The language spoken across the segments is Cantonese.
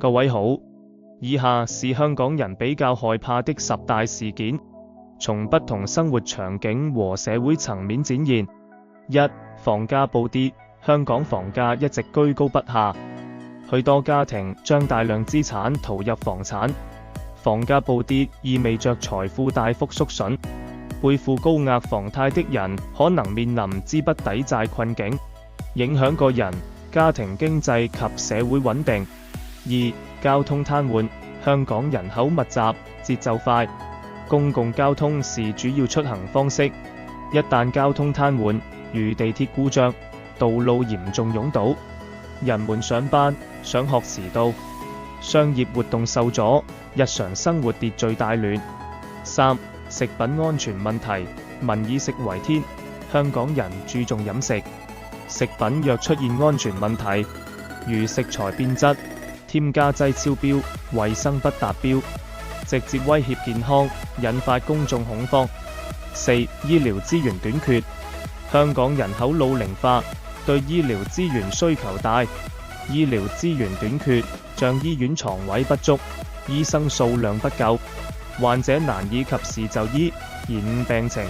各位好，以下是香港人比較害怕的10大事件，從不同生活場景和社會層面展現。1. 房價暴跌，香港房價一直居高不下，許多家庭將大量資產投入房產。房價暴跌意味着財富大幅縮損，背負高額房貸的人可能面臨資不抵債困境，影響個人、家庭經濟及社會穩定。2. 交通癱瘓，香港人口密集，節奏快，公共交通是主要出行方式。一旦交通癱瘓，如地鐵故障、道路嚴重擁堵，人們上班、上學遲到，商業活動受阻，日常生活秩序大亂。3. 食品安全問題，民以食為天，香港人注重飲食，食品若出現安全問題，如食材變質、添加劑超標、衛生不達標，直接威脅健康，引發公眾恐慌。4. 醫療資源短缺，香港人口老齡化，對醫療資源需求大，醫療資源短缺，像醫院床位不足、醫生數量不夠，患者難以及時就醫，延誤病情。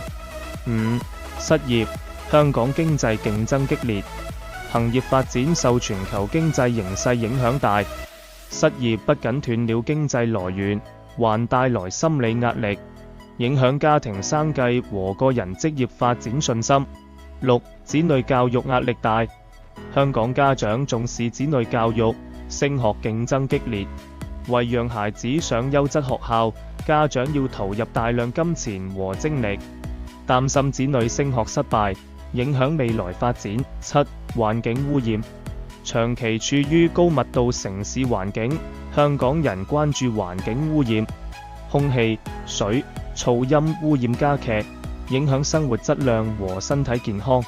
5. 失業，香港經濟競爭激烈，行業發展受全球經濟形勢影響大，失業不僅斷了經濟來源，還帶來心理壓力，影響家庭生計和個人職業發展信心。6. 子女教育壓力大，香港家長重視子女教育，升學競爭激烈，為讓孩子上優質學校，家長要投入大量金錢和精力，擔心子女升學失敗，影響未來發展。7. 環境污染，長期處於高密度城市環境，香港人關注環境污染，空氣、水、噪音污染加劇，影響生活質量和身體健康，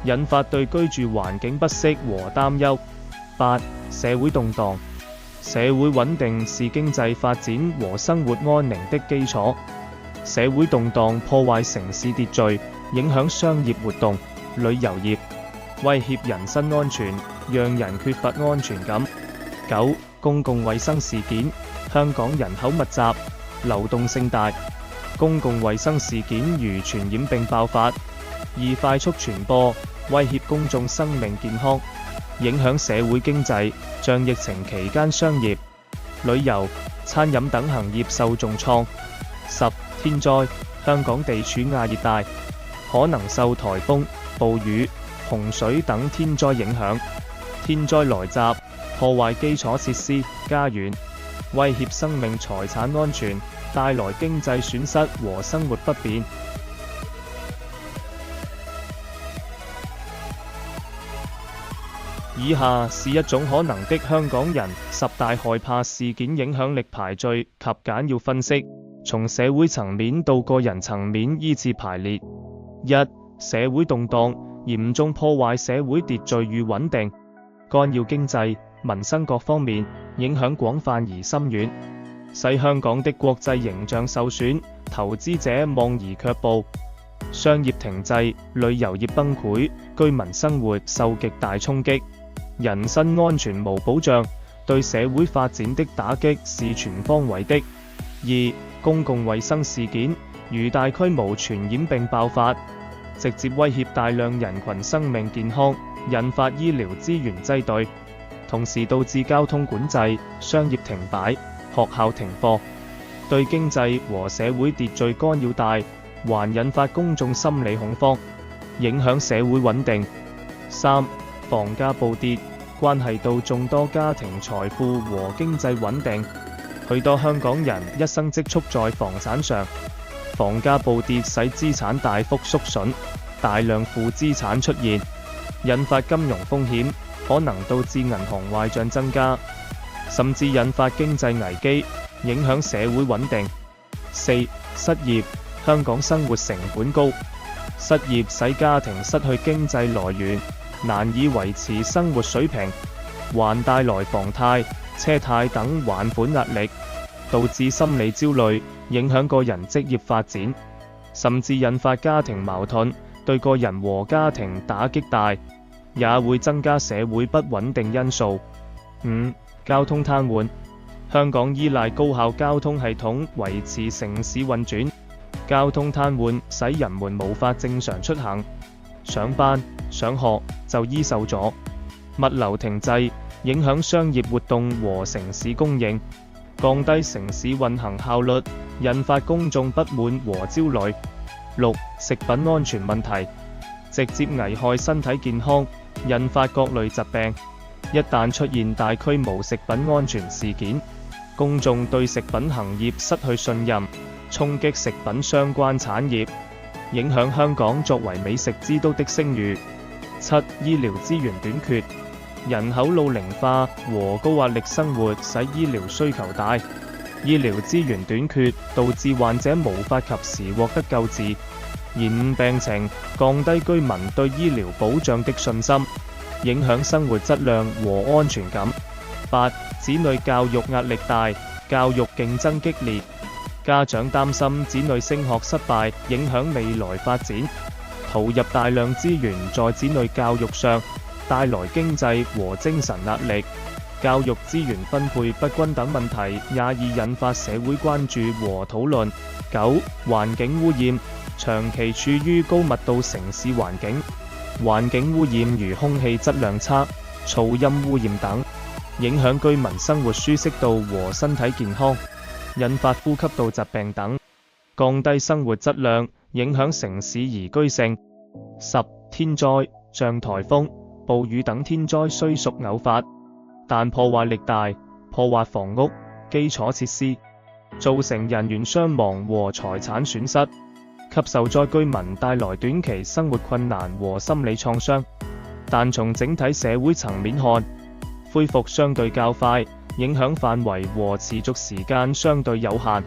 引發對居住環境不適和擔憂。8. 社會動盪，社會穩定是經濟發展和生活安寧的基礎，社會動盪破壞城市秩序，影響商業活動、旅遊業，威脅人身安全，讓人缺乏安全感。9. 公共衛生事件，香港人口密集，流動性大，公共衛生事件如傳染病爆發，易快速傳播，威脅公眾生命健康，影響社會經濟，像疫情期間商業、旅遊、餐飲等行業受重創。10. 天災，香港地處亞熱帶，可能受颱風、暴雨、洪水等天災影響，天災來襲，破壞基礎設施、家園，威脅生命財產安全，帶來經濟損失和生活不便。以下是一種可能的香港人10大害怕事件影響力排序及簡要分析，從社會層面到個人層面依次排列。1. 社會動盪，嚴重破壞社會秩序與穩定，干擾經濟、民生各方面，影響廣泛而深遠，使香港的國際形象受損，投資者望而卻步，商業停滯，旅遊業崩潰，居民生活受極大衝擊，人身安全無保障，對社會發展的打擊是全方位的。2. 公共衛生事件，如大規模傳染病爆發，直接威脅大量人群生命健康，引發醫療資源擠兌，同時導致交通管制、商業停擺、學校停課，對經濟和社會秩序干擾大，還引發公眾心理恐慌，影響社會穩定。3. 房價暴跌，關係到眾多家庭財富和經濟穩定，許多香港人一生積蓄在房產上，房價暴跌使資產大幅縮損，大量負資產出現，引發金融風險，可能導致銀行壞賬增加，甚至引發經濟危機，影響社會穩定。4. 失業，香港生活成本高，失業使家庭失去經濟來源，難以維持生活水平，還帶來房貸、車貸等還款壓力，導致心理焦慮，影響個人職業發展，甚至引發家庭矛盾，對個人和家庭打擊大，也會增加社會不穩定因素。5. 交通癱瘓。香港依賴高效交通系統維持城市運轉，交通癱瘓使人們無法正常出行，上班、上學、就醫受阻，物流停滯，影響商業活動和城市供應，降低城市運行效率，引發公眾不滿和焦慮。6. 食品安全問題，直接危害身體健康，引發各類疾病。一旦出現大規模食品安全事件，公眾對食品行業失去信任，衝擊食品相關產業，影響香港作為美食之都的聲譽。7. 醫療資源短缺，人口老齡化和高壓力生活使醫療需求大，醫療資源短缺導致患者無法及時獲得救治，延誤病情，降低居民對醫療保障的信心，影響生活質量和安全感。8. 子女教育壓力大，教育競爭激烈，家長擔心子女升學失敗，影響未來發展，投入大量資源在子女教育上，帶來經濟和精神壓力。教育資源分配不均等問題也已引發社會關注和討論。9. 環境污染，長期處於高密度城市環境，環境污染如空氣質量差、噪音污染等，影響居民生活舒適度和身體健康，引發呼吸道疾病等，降低生活質量，影響城市宜居性。10. 天災，像颱風、暴雨等天災雖屬偶發，但破壞力大，破壞房屋、基礎設施，造成人員傷亡和財產損失，給受災居民帶來短期生活困難和心理創傷。但從整體社會層面看，恢復相對較快，影響範圍和持續時間相對有限。